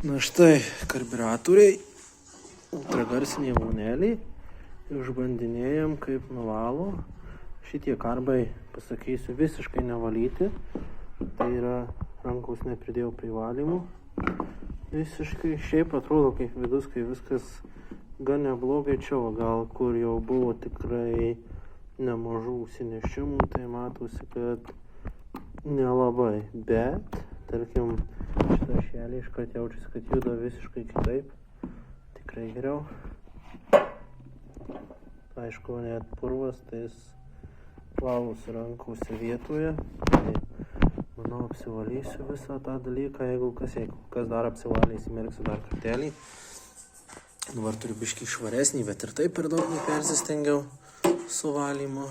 Na štai, karbiuratoriai, ultragarsiniai voneliai, išbandinėjom kaip nuvalo. Šitie karbai, pasakysiu, visiškai nevalyti, tai yra rankos nepridėjau prie valymų. Visiškai šiaip atrodo kaip vidus, kai viskas gan neblogai čia, gal kur jau buvo tikrai nemažų užsinešimų, tai matosi, kad nelabai, bet tarkim šitą šelį iškart jaučiasi, kad juda visiškai kitaip, tikrai geriau. Aišku, net purvas, tai jis plausi rankose vietoje, tai manau apsivalysiu visą tą dalyką, jeigu kas dar apsivalys, įmerksiu dar kartelį. Dabar turiu biškį švaresnį, bet ir taip per daug nepersistengiau su valymu.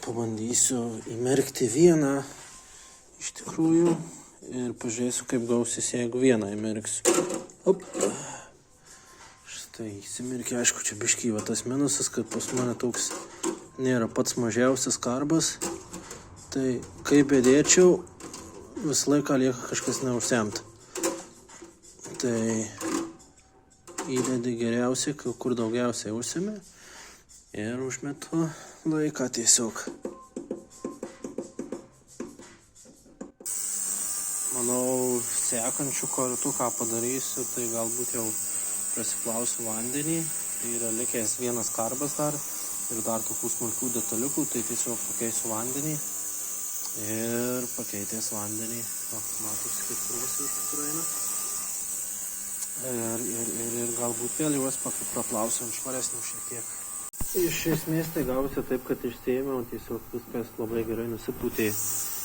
Pabandysiu įmerkti vieną iš tikrųjų ir pažiūrėsiu, kaip gausis, jeigu vieną įmerksiu. Op. Štai įsimerkė, aišku, čia biškį va tas minusas, kad pas mane toks nėra pats mažiausias karbas. Tai kaip bedėčiau, visą laiką lieka kažkas neužsemta. Tai įdedi geriausiai, kur daugiausiai užsime ir užmetu laiką tiesiog. Manau, sekančių kartų, ką padarysiu, tai galbūt jau prasiplausiu vandenį. Tai yra likęs vienas karbas dar ir dar tokių smulkių detaliukų, tai tiesiog pakeisiu vandenį ir pakeitęs vandenį. Matosi, kaip purvas iš kur eina. Ir galbūt vėl juos praplausiu ant švaresnių šiek tiek. Iš esmės tai gausi taip, kad išsiėmiau, tiesiog viskas labai gerai nusipūtė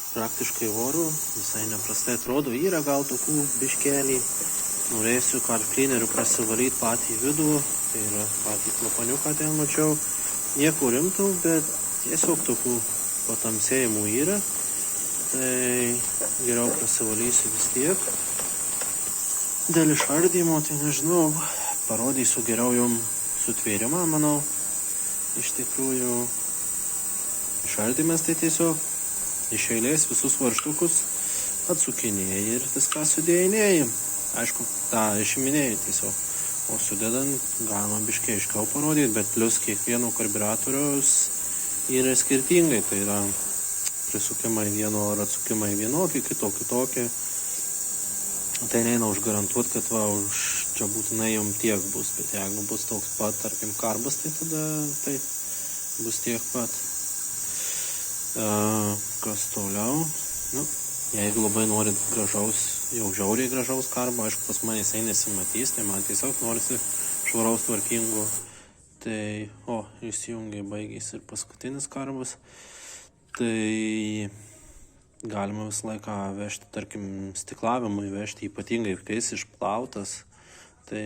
praktiškai oru, visai neprastai atrodo, yra gal tokių biškelį. Norėsiu karklineriu prasivalyti patį vidų, tai yra patį klapaniuką ten mačiau. Nieko rimtų, bet tiesiog tokių patamsėjimų yra, tai geriau prasivalysiu vis tiek. Dėl išardymo, tai nežinau, parodysiu geriau jums sutvėrimą, manau. Iš tikrųjų, išardymas tai tiesiog iš eilės visus varžtukus atsukinėjai ir viską sudėjinėjai. Aišku, tą išiminėjai tiesiog. O sudedant galima biškiai aiškiau parodyti, bet plius kiekvieno karbiuratoriaus yra skirtingai. Tai yra prisukimai vieno ar atsukimai vienokį, kitokį. Tai neina užgarantuoti, kad va, už čia būtinai jums tiek bus, bet jeigu bus toks pat, tarkim, karbas, tai tada tai bus tiek pat. Kas toliau? Nu, jeigu labai norit gražaus, jau žiauriai gražaus karbo, aišku, pas mane jisai nesimatys, tai man tiesiog norisi švaraus tvarkingo. Tai, įsijungiai baigėsi ir paskutinis karbas. Tai galima visą laiką vežti, tarkim, stiklavimui vežti, ypatingai, kai jis išplautas, tai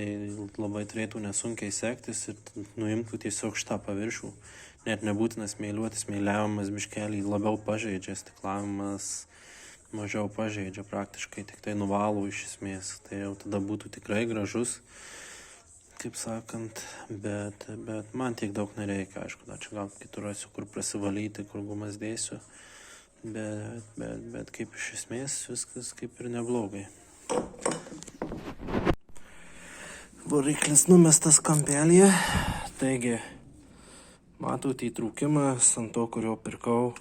labai turėtų nesunkiai sektis ir nuimtų tiesiog šitą paviršių. Net nebūtina smėliuoti, smėliavimas biškelį labiau pažeidžia, stiklavimas mažiau pažeidžia, praktiškai tik tai nuvalo iš esmės. Tai jau tada būtų tikrai gražus, kaip sakant, bet man tiek daug nereikia, aišku, dar čia gal kitur rasiu, kur prasivalyti, kur gumas dėsiu, bet kaip iš esmės viskas kaip ir neblogai. Variklis numestas kampelyje, taigi matot įtrūkimas ant to, kurio pirkau.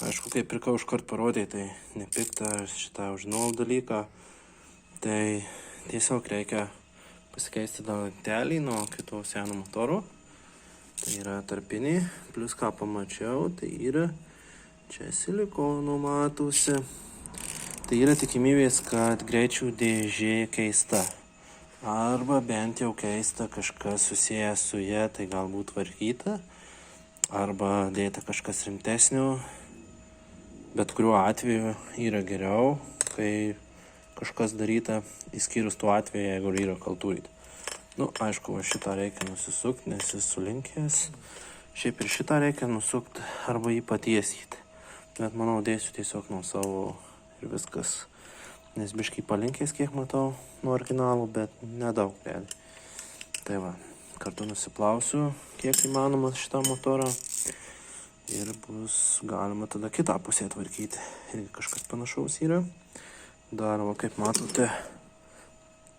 Aišku, kai pirkau iškart parodė, tai nepikta šitą užinau dalyką. Tai tiesiog reikia pasikeisti dangtelį nuo kito seno motoro. Tai yra tarpinį, plus ką pamačiau, tai yra čia silikono matosi. Tai yra tikimybės, kad greičių dėžė keista. Arba bent jau keista kažkas susijęs su ja, tai galbūt tvarkyta, arba dėta kažkas rimtesnio, bet kuriuo atveju yra geriau, kai kažkas daryta, įskyrus tuo atveju, jeigu yra kaltūryta. Nu, aišku, šitą reikia nusisukti, nes jis sulinkęs. Šiaip ir šitą reikia nusukti arba jį patiesyti, bet manau dėsiu tiesiog nuo savo ir viskas. Nes biškai palinkęs, kiek matau, nuo originalų, bet nedaug realiai. Tai va, kartu nusiplausiu, kiek įmanoma šitą motorą ir bus galima tada kitą pusę tvarkyti. Irgi kažkas panašaus yra. Daroma, kaip matote,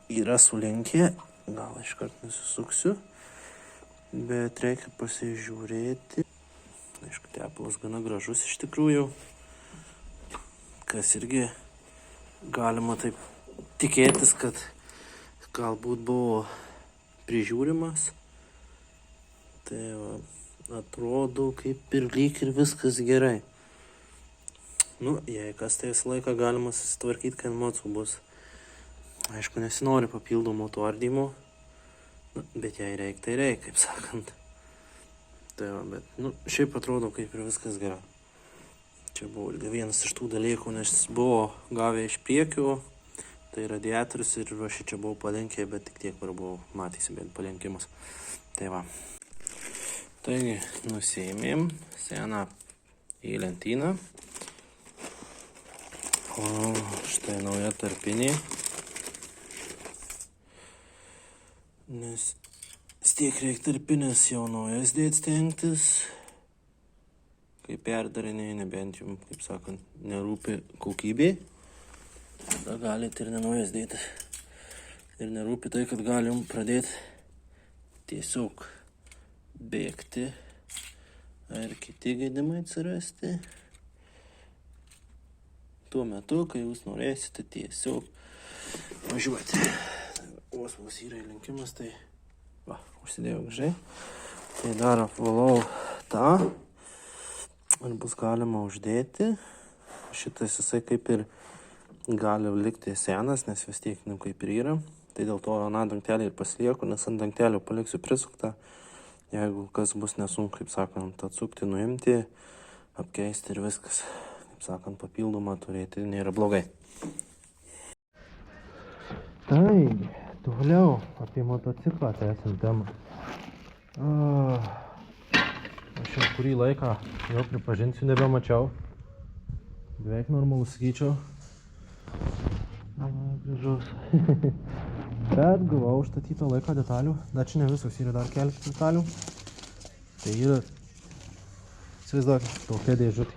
yra sulenkė. Gal iškart nusisuksiu. Bet reikia pasižiūrėti. Aišku, tepalas gana gražus iš tikrųjų. Kas irgi galima taip tikėtis, kad galbūt buvo prižiūrimas. Tai va, atrodo kaip ir lyg ir viskas gerai. Nu, jei kas tai visą laiką galima susitvarkyti, kad emocų bus. Aišku, nesinori papildomo to ardymo. Nu, bet jei reikia, tai reikia, kaip sakant. Tai va, bet, nu, šiaip atrodo kaip ir viskas gerai. Čia buvo irgi vienas iš tų dalykų, nes buvo gavę iš priekio, tai radiatorius ir aš čia buvau palenkė, bet tik tiek var buvo, matysi, bet palenkimas. Tai va. Taigi, nusiėmėm seną į lentyną. O štai nauja tarpinė. Nes tiek reikia tarpinės jau naujas dėt stengtis. Kai perdarinėjai, nebent jums, kaip sakant, nerūpi kokybė. Tada galite ir nenaujas dėti. Ir nerūpi tai, kad galim pradėti tiesiog bėgti. Ar kiti gedimai atsirasti. Tuo metu, kai jūs norėsite tiesiog važiuoti. Vos yra įlenkimas, tai va, užsidėjau gražiai. Tai dar apvalau tą. Ir bus galima uždėti. Šitas jisai kaip ir gali likti senas, nes vis tiek kaip ir yra. Tai dėl to aną dangtelį ir pasilieku, nes ant dangtelio paliksiu prisuktą. Jeigu kas bus nesunku, kaip sakant, atsukti, nuimti, apkeisti ir viskas. Kaip sakant, papildomą turėti nėra blogai. Taigi, toliau apie motociklą tęsim temą. Aš jau kurį laiką jau pripažinsiu nebemačiau. Beveik normalus sakyčiau. Gražus. Bet gavau užstatyto laiko detalių. Dar čia ne visos yra dar keletas detalių. Tai yra, įsivaizduok, tokia dėžutė.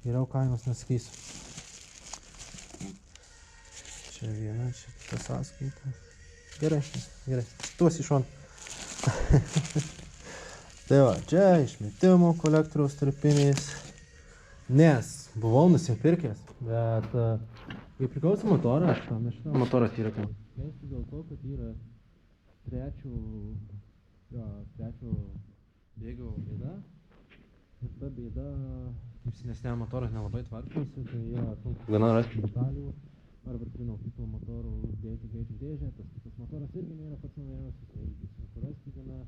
Geriau kainos nesakysiu. Čia viena, čia kita sąskaita. Gerai. Tuos į šoną. Tai va, čia išmetimo kolektoriaus tarpinės. Nes buvau nusipirkęs, bet kai priklauso motorą, aš tam nežinau, motoras yra kam. Keisti dėl to, kad yra trečio bėgio bėda. Ir ta bėda, kaip senesniam motoras nelabai tvarkosi, tai yra sunku gana rasti detalių. Arba prie kito motorų uždėti greičių dėžę, tas kitas motoras irgi nėra pats naujausias, tai irgi sunku rasti gana.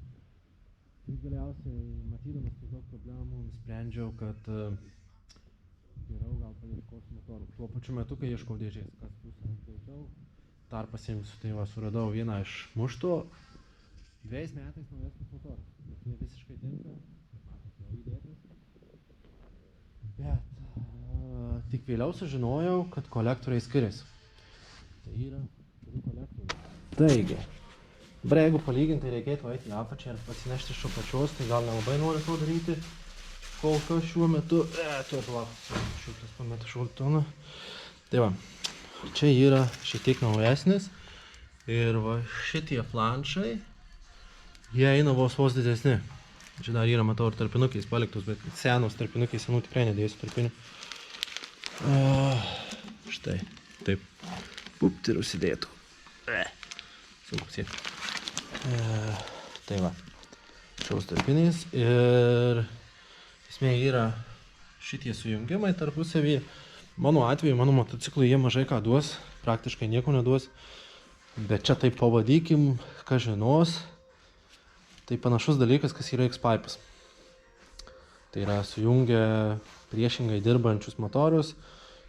Ir galiausiai, matydamas tiek daug problemų, nusprendžiau, kad geriau gal paieškosiu motorų. Tuo pačiu metu, kai ieškau dėžės, kas bus greičiau, dar pasiimsiu. Tai va, suradau vieną iš mušto. 2 metais naujesnis motoras. Bet jie visiškai tinka. Jau įdėtas. Bet tik vėliau sužinojau, kad kolektoriai skiriasi. Tai yra keli kolektoriai. Taigi, dabar jeigu palyginti, reikėtų eiti į apačią ir pasinešti iš apačios, tai gal nelabai noriu to daryti. Kol kas šiuo metu, tuo palauk, šiukšlės pametą šaltoną. Tai va, čia yra šiek tiek naujesnis. Ir va, šitie flanšai, jie eina vos didesni. Čia dar yra, matau, ir tarpinukiais paliktus, bet senos tarpinukai, senų tikrai nedėsiu tarpinių. Štai, taip, pupt ir užsidėtų. Sunku siekti. Tai va, šiaus tarpiniais ir esmė yra šitie sujungimai tarpusavyje. Mano atveju, mano motociklui jie mažai ką duos, praktiškai nieko neduos. Bet čia taip pavadykim, kas žinos. Tai panašus dalykas, kas yra X-Pipes. Tai yra sujungia priešingai dirbančius motorius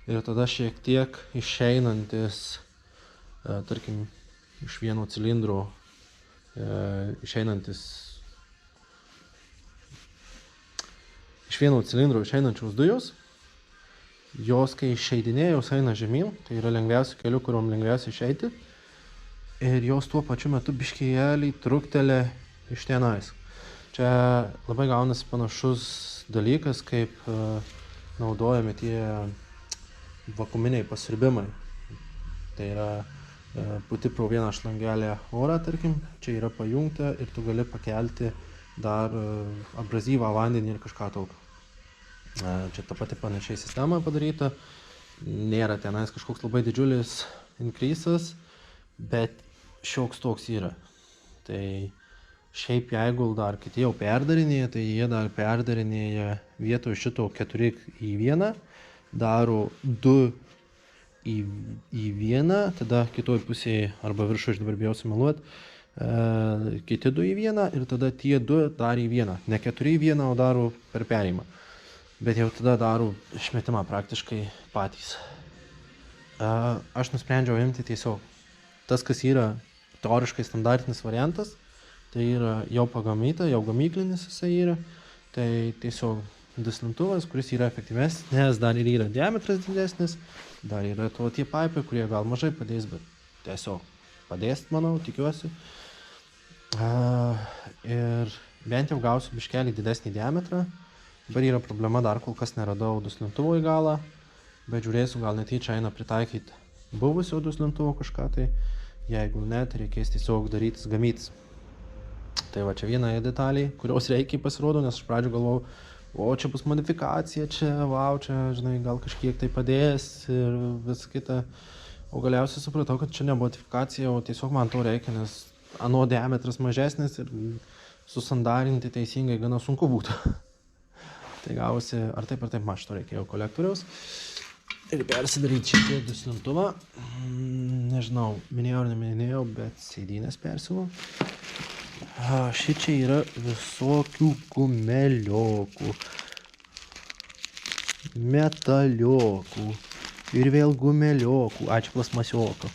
ir tada šiek tiek išeinantis, tarkim, iš vieno cilindro išeinančios dujos, jos kai išeidinėja, jos eina žemyn, tai yra lengviausių kelių, kuriuom lengviausia išeiti, ir jos tuo pačiu metu biškėjelį truktelė iš tenais. Čia labai gaunasi panašus dalykas, kaip naudojami tie vakuminiai pasiurbimai. Tai yra puti pro vieną šlangelę orą, tarkim, čia yra pajungta ir tu gali pakelti dar abrazyvą vandenį ir kažką tokio. Čia ta pati panašiai sistema padaryta, nėra tenais kažkoks labai didžiulis increases, bet šioks toks yra. Tai šiaip jeigu dar kiti jau perdarinėja, tai jie dar perdarinėja vietoj šito 4:1, daro 2:1, tada kitoj pusėje arba viršų, aš dabar bijau sumeluot, kiti 2:1 ir tada tie 2 dar į 1, ne 4:1, o daro per perėjimą. Bet jau tada daro išmetimą praktiškai patys. Aš nusprendžiau imti tiesiog tas, kas yra teoriškai standartinis variantas, tai yra jau pagamyta, jau gamyklinis jisai yra, tai tiesiog duslintuvas, kuris yra efektyvesnis, nes dar ir yra diametras didesnis, dar yra to tie paipai, kurie gal mažai padės, bet tiesiog padės, manau, tikiuosi. Ir bent jau gausiu biškelį didesnį diametrą. Dabar yra problema, dar kol kas neradau duslintuvo į galą, bet žiūrėsiu, gal netyčia eina pritaikyti buvusio duslintuvo kažką, tai jeigu ne, tai reikės tiesiog darytis gamytis. Tai va, čia viena detalė, kurios reikia pasirodo, nes aš pradžių galvojau, o čia bus modifikacija, čia, wow, čia, žinai, gal kažkiek tai padės ir vis kita. O galiausiai supratau, kad čia ne modifikacija, o tiesiog man to reikia, nes ano diametras mažesnis ir susandarinti teisingai gana sunku būtų. Tai gausi, ar taip mažto reikėjo kolektoriaus. Ir persidaryti šitie duslintuvą. Nežinau, minėjau ar neminėjau, bet sėdynės persiuvau. Šičia yra visokių gumeliokų, metaliokų ir vėl gumeliokų, čia plasmasiokų.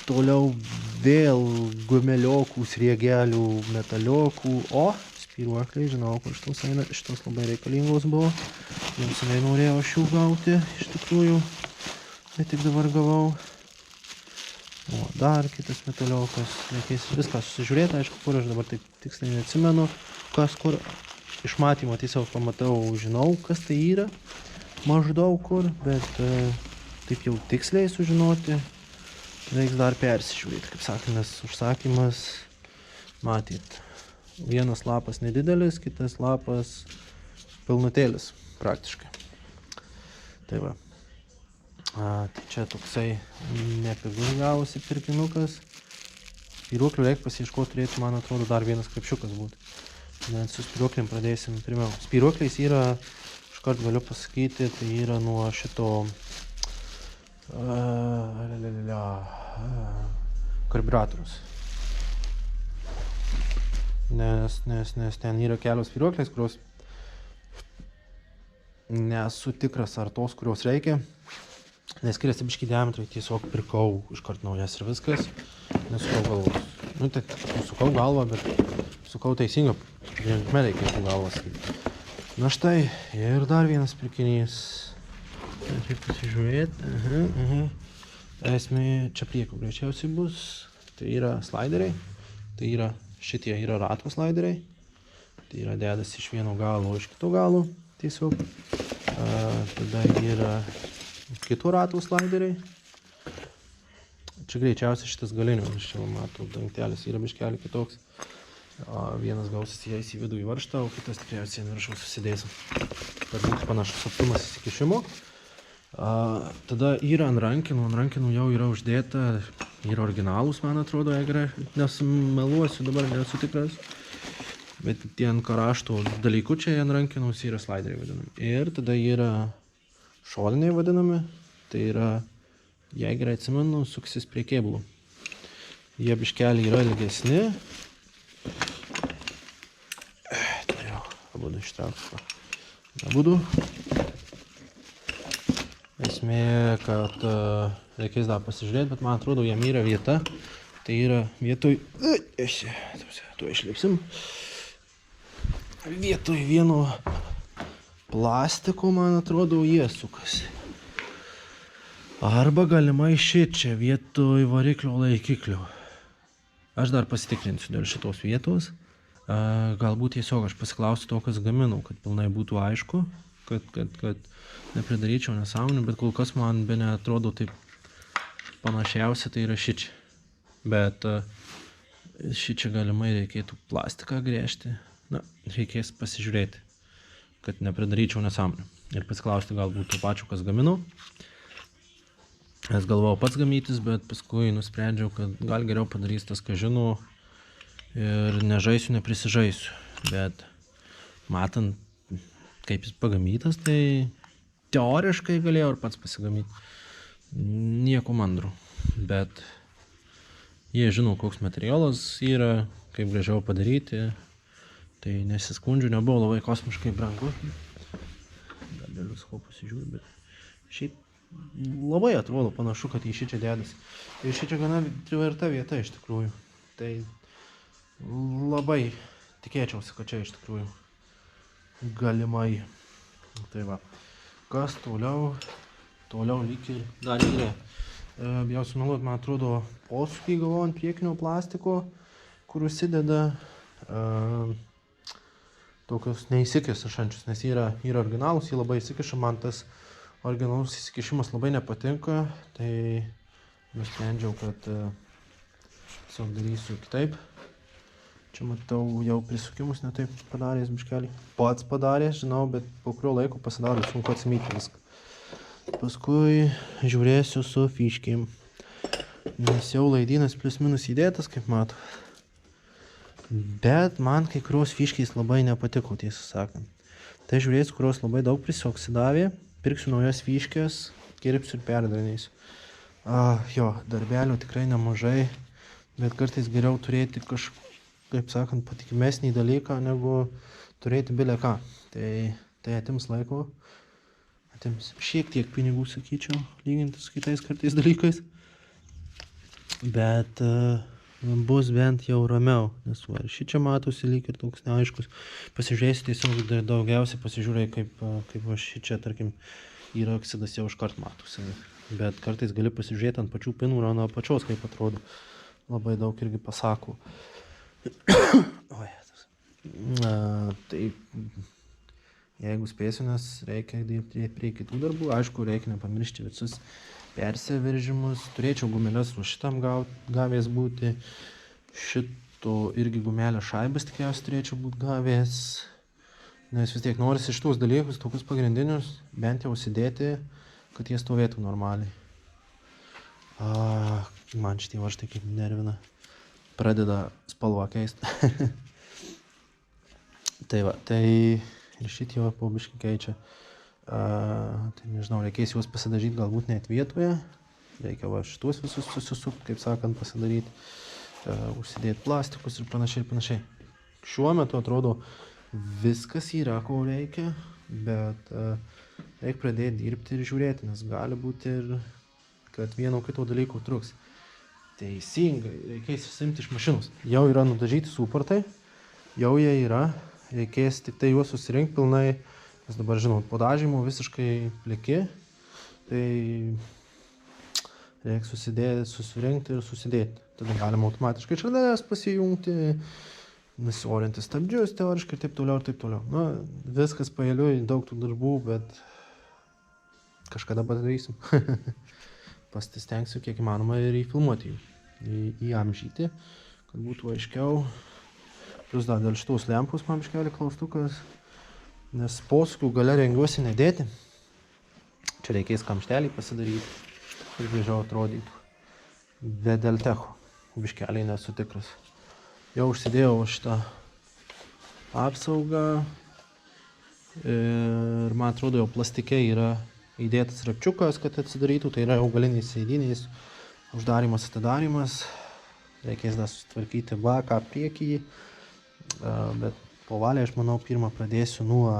Toliau vėl gumeliokų, sriegelių, metaliokų, spyruokliai, žinau, kur šitos eina, šitos labai reikalingos buvo. Jau seniai norėjau aš jų gauti, iš tikrųjų, bet tik dabar gavau. O, dar kitas metaliokas, reikės viską susižiūrėti, aišku, kur aš dabar taip tiksliai neatsimenu, kas kur. Iš matymo tiesiog pamatau, žinau, kas tai yra, maždaug kur, bet taip jau tiksliai sužinoti, reiks dar persižiūrėti, kaip sakant, nes užsakymas, matyt. Vienas lapas nedidelis, kitas lapas pilnutėlis praktiškai. Tai va. Tai čia toksai nepigus gavosi pirkinukas. Spyruoklių reikia pasiieškoti, turėtų, man atrodo, dar vienas krepšiukas būti. Net su spyruokliam pradėsim pirmiau. Spyruokliais yra, iškart galiu pasakyti, tai yra nuo šito karburatorius. Nes ten yra kelios spyruoklės, kurios nesu tikras, ar tos, kurios reikia. Nes skiriasi biškį diametrai, tiesiog pirkau iškart naujas ir viskas. Nesukau galvos. Nu, tai sukau galvą, bet sukau teisingą. Linkme reikėtų galvas. Na štai, ir dar vienas pirkinys. Taip pasižiūrėti. Esmė čia priekų greičiausiai bus. Tai yra slideriai. Tai yra šitie yra rato slideriai. Tai yra dedas iš vieno galo, iš kito galo. Tiesiog. Tada yra kitų ratų slideriai. Čia greičiausiai šitas galinių, aš čia matau, dangtelis yra biškelį kitoks. Vienas gausis įeis į vidų į varžtą, o kitas tikriausiai ant viršaus susidėsim. Kad būtų panašus atstumas įsikišimo. Tada yra ant rankinų jau yra uždėta, yra originalūs, man atrodo, jeigu nesumeluosiu, dabar nesu tikras. Bet tie ant karašto dalykučiai ant rankinus yra slideriai vadinami. Ir tada yra šoliniai vadinami, tai yra, jei gerai atsimenu, suksis prie kėbulų. Jie biškelį yra ilgesni. Tai jau, abudu ištrauksiu. Abudu. Esmė, kad reikės dar pasižiūrėti, bet man atrodo, jam yra vieta. Tai yra vietoj... Tu išlipsim. Vietoj vieno plastiko, man atrodo, jie sukasi. Arba galimai šičia vietoj variklio laikiklio. Aš dar pasitikrinsiu dėl šitos vietos. Galbūt tiesiog aš pasiklausiu to, kas gaminau, kad pilnai būtų aišku, kad nepridaryčiau nesąmonių, bet kol kas man bene atrodo taip panašiausia tai yra šičia. Bet šičia galimai reikėtų plastiką gręžti. Na, reikės pasižiūrėti, kad nepridaryčiau nesąmonių. Ir pasiklausti galbūt to pačio, kas gaminau. Es galvojau pats gamytis, bet paskui nusprendžiau, kad gal geriau padarys tas, ką žinau, ir nežaisiu, neprisižaisiu. Bet matant, kaip jis pagamytas, tai teoriškai galėjau ir pats pasigamyti. Nieko mandrų. Bet jie žino, koks materialas yra, kaip gražiau padaryti. Tai nesiskundžiu, nebuvo labai kosmiškai brangu. Dar galiu sakau pasižiūrėti, bet šiaip labai atrodo panašu, kad į šičia dedasi. Ir šičia gana tvirta vieta iš tikrųjų. Tai labai tikėčiausi, kad čia iš tikrųjų galimai. Tai va. Kas toliau? Toliau lyg ir dar yra. Bijausiu meluot, man atrodo, posūkį gavau ant priekinio plastiko, kur užsideda tokius neįsikišančius, nes yra originalus, jie labai įsikiša, man tas originalus įsikišimas labai nepatinka, tai nusprendžiau, kad tiesiog darysiu kitaip. Čia matau jau prisukimus netaip padaręs biškelį. Pats padaręs, žinau, bet po kurio laiko pasidaro sunku atsimyti viską. Paskui žiūrėsiu su fiškėm, nes jau laidynas plius minus įdėtas, kaip matau. Bet man kai kurios fiškės labai nepatiko, tiesą sakant. Tai žiūrėsiu, kurios labai daug prisioksidavė, pirksiu naujas fiškės, kirpsiu ir perdarinėsiu. Jo, darbelio tikrai nemažai, bet kartais geriau turėti kaip sakant, patikimesnį dalyką, negu turėti bile ką. Tai atims laiko, atims šiek tiek pinigų, sakyčiau, lyginti su kitais kartais dalykais. Bet bus bent jau ramiau, nes va, ir šičia matosi lyg ir toks neaiškus. Pasižiūrėsiu tiesiog daugiausiai pasižiūrėjau, kaip va šičia, tarkim, yra oksidas jau iškart matosi. Bet kartais gali pasižiūrėti ant pačių pinų ir ant apačios, kaip atrodo. Labai daug irgi pasako. Tai jeigu spėsiu, nes reikia dirbti prie kitų darbų, aišku, reikia nepamiršti visus persiveržimus. Turėčiau gumelės už šitam gavęs būti. Šito irgi gumelę šaibas tikriausiai turėčiau būti gavęs. Nes vis tiek norisi šitus dalykus, tokius pagrindinius, bent jau užsidėti, kad jie stovėtų normaliai. Man šitie varžtai kaip nervina. Pradeda spalvą keisti. Tai va, tai ir šitie va po biškį keičia. Tai nežinau, reikės juos pasidažyti galbūt net vietoje. Reikia va šitus visus susisukti, kaip sakant, pasidaryti. Užsidėti plastikus ir panašiai. Šiuo metu atrodo viskas yra, ko reikia, bet reikia pradėti dirbti ir žiūrėti, nes gali būti ir, kad vieno kito dalyko truks. Teisingai, reikės susimti iš mašinos. Jau yra nudažyti suportai, jau jie yra, reikės tik tai juos susirinkti pilnai, nes dabar, žinot, po dažymo visiškai pliki, tai reikia susirinkti ir susidėti. Tada galima automatiškai šaldelės pasijungti, nusiorinti stabdžius teoriškai ir taip toliau. Na, viskas paėliui, daug tų darbų, bet kažkada padarysim. Pasistengsiu kiek įmanoma ir įfilmuoti jų, įamžyti, kad būtų aiškiau. Plius dar dėl šitos lempos man biškelį klaustukas, nes posūkių gale rengiuosi nedėti. Čia reikės kamštelį pasidaryti, ir gražiau atrodytų. Bet dėl techo biškelį nesu tikras. Jau užsidėjau šitą apsaugą ir man atrodo jau plastike yra įdėtas rakčiukas, kad atsidarytų, tai yra augaliniais sėdiniais, uždarimas, atidarimas. Reikės dar sutvarkyti baką priekį, bet po valiai aš manau pirmą pradėsiu nuo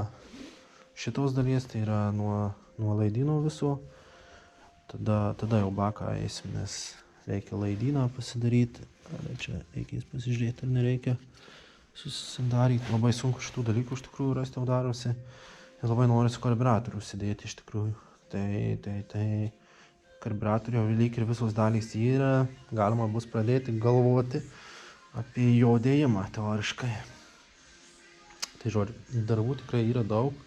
šitos dalies, tai yra nuo laidyno viso. Tada jau baką eisim, nes reikia laidyną pasidaryti. Čia reikės pasižiūrėti, ar nereikia susidaryti. Labai sunku šitų dalykų iš tikrųjų rasti jau darosi. Ir labai norisi karbiuratorių užsidėti iš tikrųjų. Tai karbiuratorių lyg ir visos dalys yra, galima bus pradėti galvoti apie jo dėjimą teoriškai. Tai žodžiu, darbų tikrai yra daug,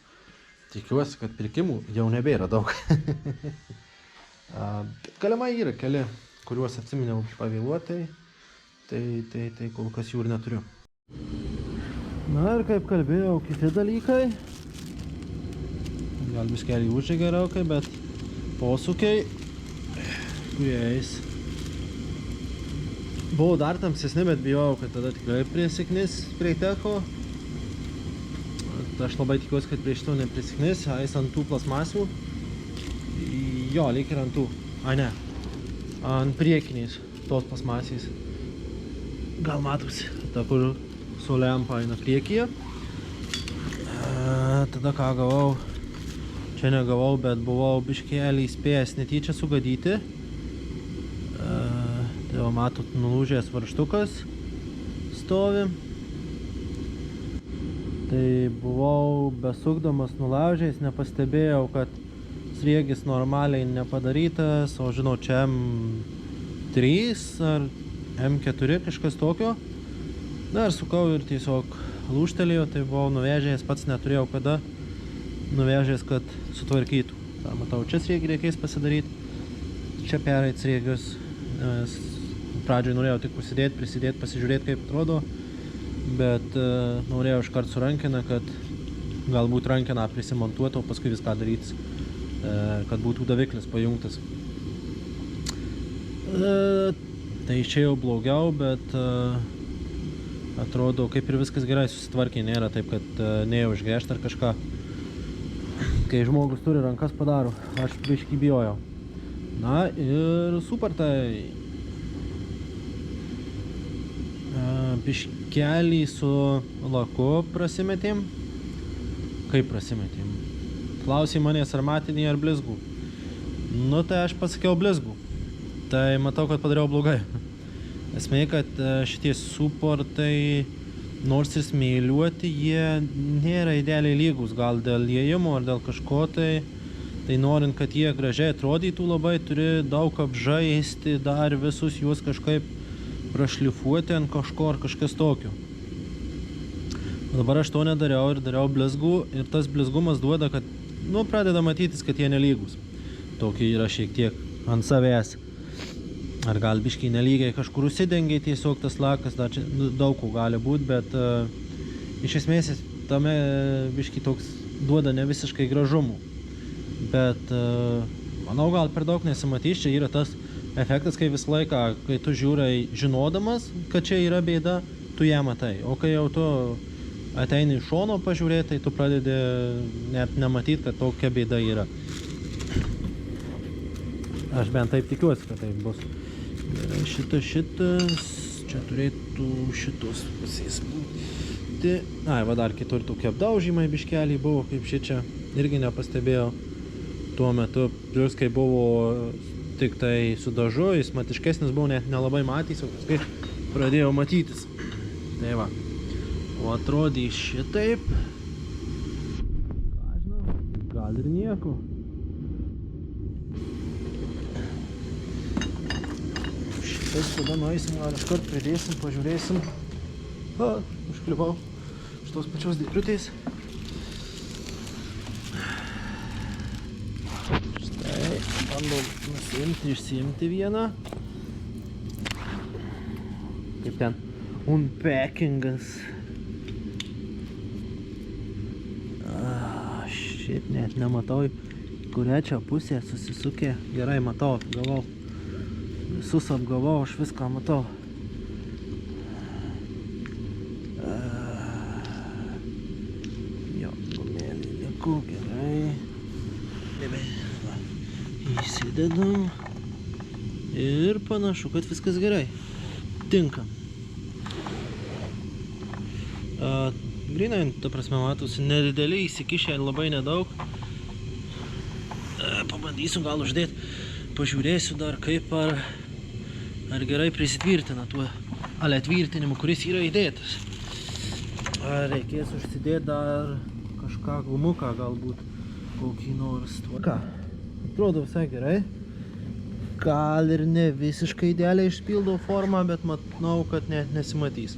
Tikiuosi, kad pirkimų jau nebėra daug. Galimai yra keli, kuriuos atsiminiau pavėluotai, tai kol kas jų ir neturiu. Na ir kaip kalbėjau, kiti dalykai. Gal biškelį užė gerokai, bet posūkiai, kuriais buvau dar tamsesni, bet bijojau, kad tada tikrai prisiknis prie teko. Aš labai tikiuosi, kad prie šito neprisiknis, eis ant tų plasmasių. Jo, lyg ir ant tų. Ne. Ant priekiniais tos plasmasės. Gal matosi, ta kur su lempa eina priekyje. Tada ką gavau, čia negavau, bet buvau biškelį įspėjęs netyčia sugadyti. Tai jau matot, nulūžęs varžtukas stovi. Tai buvau besukdamas nulaužęs, nepastebėjau, kad sriegis normaliai nepadarytas, o žinau, čia M3 ar M4 kažkas tokio. Na ir sukau ir tiesiog lūžtelėjo, tai buvau nuvežęs, pats neturėjau kada nuvežęs, kad sutvarkytų. Ta, matau, čia sriegį reikės pasidaryti, čia pereit sriegius. Pradžioj norėjau tik prisidėti, pasižiūrėti, kaip atrodo, bet norėjau iškart su rankina, kad galbūt rankiną prisimontuoti, o paskui viską daryti, kad būtų daviklis pajungtas. Tai išėjau blogiau, bet atrodo, kaip ir viskas gerai susitvarkė, nėra taip, kad neėjau išgręžti ar kažką. Kai žmogus turi rankas padaro, aš biškį bijojau. Na ir super, tai biškelį su laku prasimetėm. Kaip prasimetėm? Klausė manęs, ar matinį ar blizgų. Nu, tai aš pasakiau blizgų. Tai matau, kad padariau blogai. Esmė, kad šitie suportai, nors ir smėliuoti, jie nėra idealiai lygus. Gal dėl liejimo ar dėl kažko tai norint, kad jie gražiai atrodytų labai, turi daug apžaisti, dar visus juos kažkaip prašlifuoti ant kažko ar kažkas tokio. Dabar aš to nedariau ir dariau blizgų ir tas blizgumas duoda, kad pradeda matytis, kad jie nelygus. Tokie yra šiek tiek ant savęs. Ar gal biškai nelygiai kažkur užsidengia tiesiog tas lakas, dar čia daug ko gali būti, bet iš esmės tame biškai toks duoda ne visiškai gražumų. Bet manau, gal per daug nesimatys, čia yra tas efektas, kai visą laiką, kai tu žiūrai žinodamas, kad čia yra bėda, tu ją matai. O kai jau tu ateini iš šono pažiūrėti, tai tu pradedi net nematyti, kad tokia bėda yra. Aš bent taip tikiuosi, kad taip bus. Gerai, šitas, čia turėtų šitos pusės būti. Va dar kitur tokie apdaužymai biškeliai buvo, kaip šičia irgi nepastebėjau. Tuo metu, plius kai buvo tik tai su dažu, jis matiškesnis buvo, net nelabai matys, o paskui pradėjau matytis. Tai va, o atrodys šitaip. Ką žinau, gal ir nieko. Šitas tada nueisim, gal iškart pridėsim, pažiūrėsim. Užkliuvau šitos pačios dėžutės. Bandau išsiimti vieną. Kaip ten? Unpackingas. Šiaip net nematau, kurią čia pusę susisukė. Gerai, matau, apgavau. Visus apgavau, aš viską matau. Jo, gumėlį liku, gerai. Įsidedam ir panašu, kad viskas gerai. Tinka. Grynai, ta prasme, matosi, nedideliai įsikišę, labai nedaug. Pabandysiu gal uždėti, pažiūrėsiu dar kaip ar gerai prisitvirtina tuo tvirtinimu, kuris yra įdėtas. Ar reikės užsidėti dar kažką gumuką galbūt, kokį nors tuo. Ką? Atrodo visai gerai. Gal ir ne visiškai idealiai išpildau formą, bet manau, kad net nesimatys.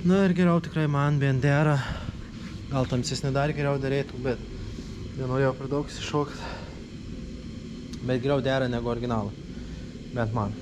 Na ir geriau tikrai man bent dera Gal tamsesnį dar geriau darėtų, bet nenorėjau per daug iššokti. Bet geriau dera negu originalą. Bent man.